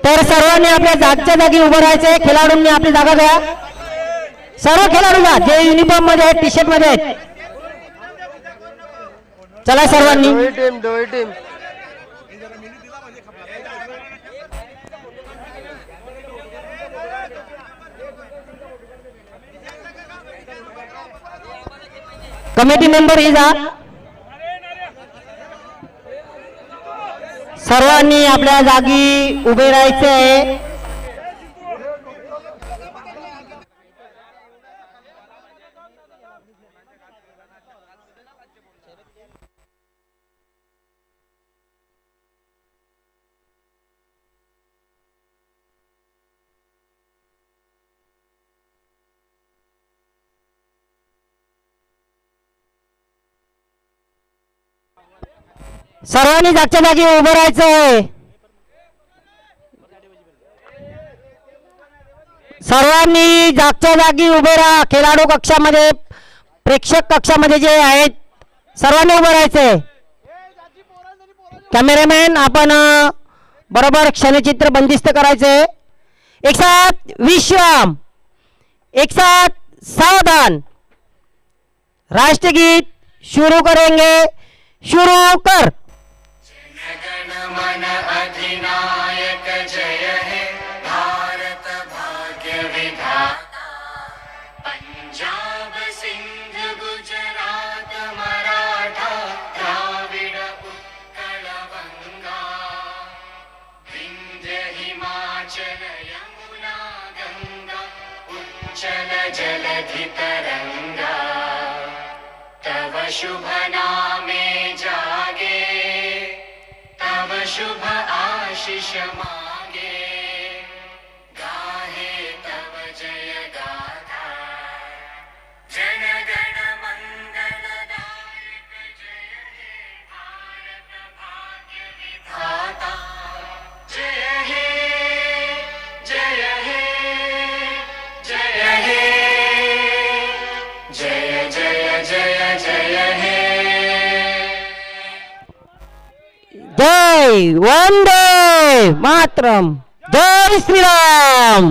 तर सर्वांनी आपल्या जागच्या जागी उभं राहायचंय. खेळाडूंनी आपली जागा घ्या. सर्व खेळाडू जा जे युनिफॉर्म मध्ये आहेत, टी शर्ट मध्ये आहेत. चला सर्वांनी. टीम कमिटी मेंबर ही जा. सर्वांनी आपल्या जागी उभे राहायचे. सर्वांनी जागच्या जागी उभं राहायचंय. सर्वांनी जागच्या जागी उभे राहा. खेळाडू कक्षामध्ये, प्रेक्षक कक्षामध्ये जे आहेत सर्वांनी उभं राहायचंय. कॅमेरामॅन आपण बरोबर क्षणचित्र बंदिस्त करायचंय. एक साथ विश्राम, एक साथ सावधान. राष्ट्रगीत शुरू करेंगे. शुरू कर. मन अधिनायक जय हे भारत भाग्य विधाता. पंजाब सिंध गुजरात मराठा द्राविड उत्कल गंगा. विंध्य हिमाचल यमुना गंगा उच्चल जलधि तरंगा. तव शुभ नामे जागे, तव शुभ आशीष मांगे. गाहे तव जय गाथा. जन गण मंगलदायक जय हे भारत भाग्य विधाता. जय हे जय हे जय हे जय जय जय जय हे. जय वंदे मातरम. जय श्रीराम.